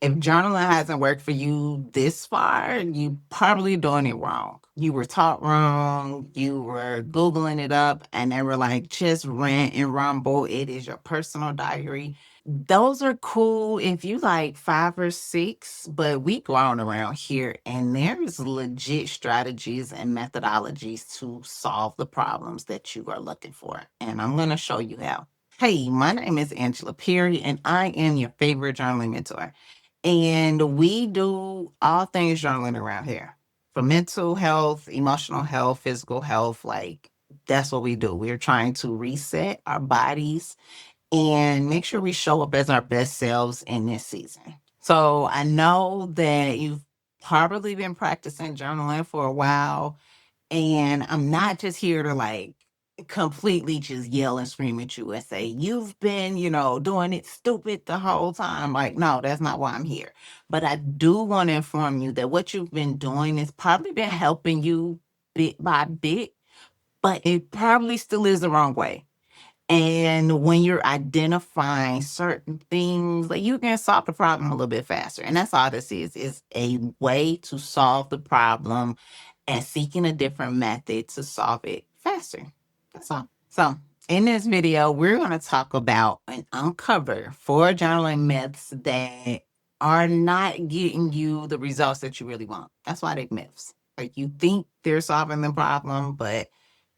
If journaling hasn't worked for you this far, you probably doing it wrong. You were taught wrong. You were Googling it up and they were like, just rant and rumble. It is your personal diary. Those are cool if you like 5 or 6, but we grown around here and there's legit strategies and methodologies to solve the problems that you are looking for. And I'm going to show you how. Hey, my name is Angela Perry, and I am your favorite journaling mentor. And we do all things journaling around here for mental health, emotional health, physical health. Like, that's what we do. We're trying to reset our bodies and make sure we show up as our best selves in this season. So I know that you've probably been practicing journaling for a while, and I'm not just here to like completely just yell and scream at you and say, you've been, doing it stupid the whole time. Like, no, that's not why I'm here. But I do want to inform you that what you've been doing has probably been helping you bit by bit, but it probably still is the wrong way. And when you're identifying certain things, like you can solve the problem a little bit faster. And that's all this is a way to solve the problem and seeking a different method to solve it faster. That's all. So in this video, we're going to talk about and uncover 4 journaling myths that are not getting you the results that you really want. That's why they're myths. Like you think they're solving the problem, but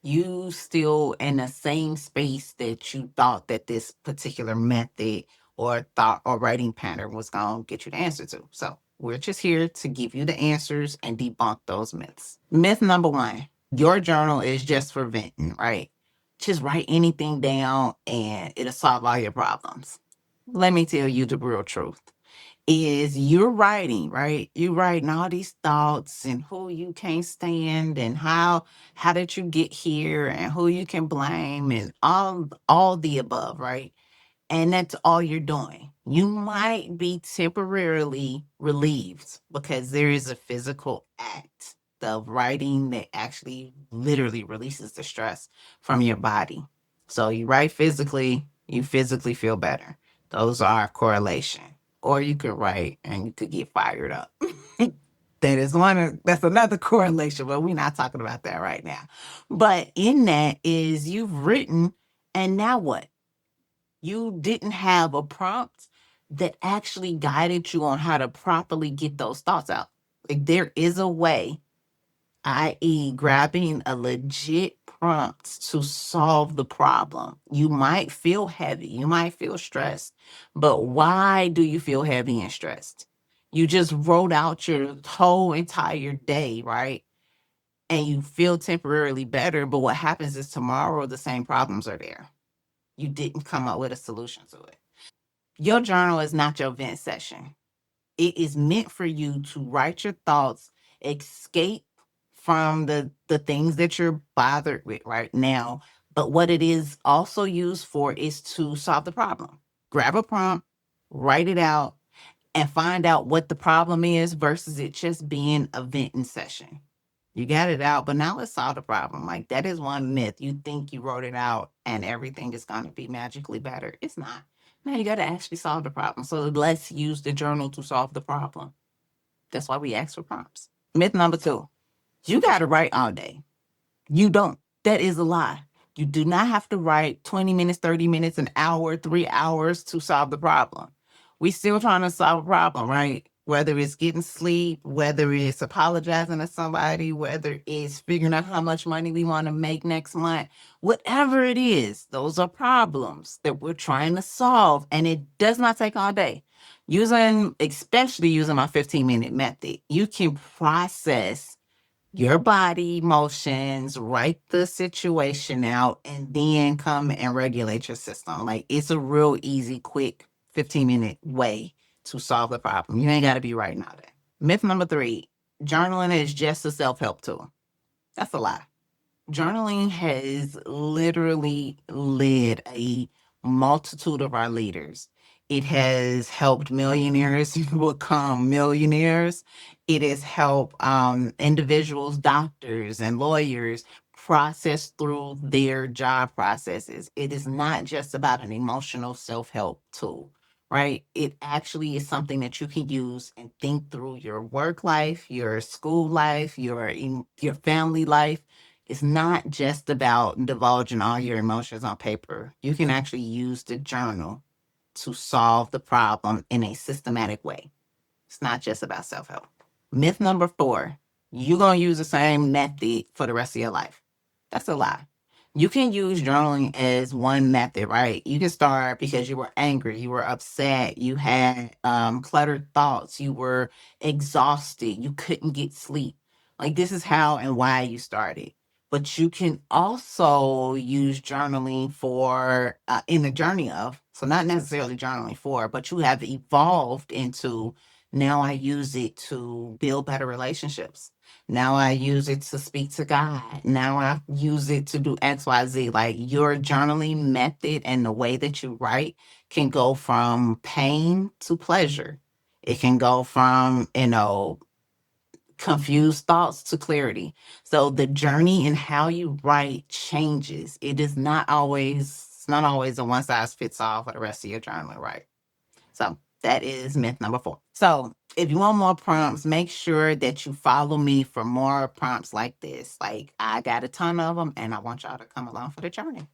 you still in the same space that you thought that this particular method or thought or writing pattern was going to get you the answer to. So we're just here to give you the answers and debunk those myths. Myth number 1, your journal is just for venting, right? Just write anything down and it'll solve all your problems. Let me tell you the real truth is you're writing, right? You're writing all these thoughts and who you can't stand and how did you get here and who you can blame and all the above, right? And that's all you're doing. You might be temporarily relieved because there is a physical act of writing that actually literally releases the stress from your body. So you write physically, you physically feel better. Those are correlation. Or you could write and you could get fired up. That's another correlation, but we're not talking about that right now. But in that is you've written, and now what? You didn't have a prompt that actually guided you on how to properly get those thoughts out. Like there is a way, i.e., grabbing a legit prompt to solve the problem. You might feel heavy, you might feel stressed, but why do you feel heavy and stressed? You just wrote out your whole entire day, right? And you feel temporarily better, but what happens is tomorrow the same problems are there. You didn't come up with a solution to it. Your journal is not your vent session. It is meant for you to write your thoughts, escape from the things that you're bothered with right now. But what it is also used for is to solve the problem. Grab a prompt, write it out, and find out what the problem is versus it just being a venting session. You got it out, but now let's solve the problem. Like that is one myth. You think you wrote it out and everything is going to be magically better. It's not. Now you got to actually solve the problem. So let's use the journal to solve the problem. That's why we ask for prompts. Myth number 2, you got to write all day. You don't. That is a lie. You do not have to write 20 minutes, 30 minutes, an hour, 3 hours to solve the problem. We still trying to solve a problem, right? Whether it's getting sleep, whether it's apologizing to somebody, whether it's figuring out how much money we want to make next month, whatever it is, those are problems that we're trying to solve. And it does not take all day. Especially using my 15-minute method, you can process your body emotions, write the situation out, and then come and regulate your system. Like it's a real easy, quick 15-minute way to solve the problem. You ain't got to be writing all day. Myth number 3, journaling is just a self-help tool. That's a lie. Journaling has literally led a multitude of our leaders. It has helped millionaires become millionaires. It has helped individuals, doctors, and lawyers process through their job processes. It is not just about an emotional self help tool, right? It actually is something that you can use and think through your work life, your school life, your family life. It's not just about divulging all your emotions on paper. You can actually use the journal to solve the problem in a systematic way. It's not just about self help. Myth number 4, you're going to use the same method for the rest of your life. That's a lie. You can use journaling as one method, right? You can start because you were angry, you were upset, you had cluttered thoughts, you were exhausted, you couldn't get sleep. Like, this is how and why you started. But you can also use journaling for in the journey of, so not necessarily journaling for, but you have evolved into, now I use it to build better relationships. Now I use it to speak to God. Now I use it to do XYZ. Like, your journaling method and the way that you write can go from pain to pleasure. It can go from, confused thoughts to clarity. So the journey and how you write changes. It's not always a one size fits all for the rest of your journaling, right? So that is myth number 4. So if you want more prompts, make sure that you follow me for more prompts like this. Like, I got a ton of them and I want y'all to come along for the journey.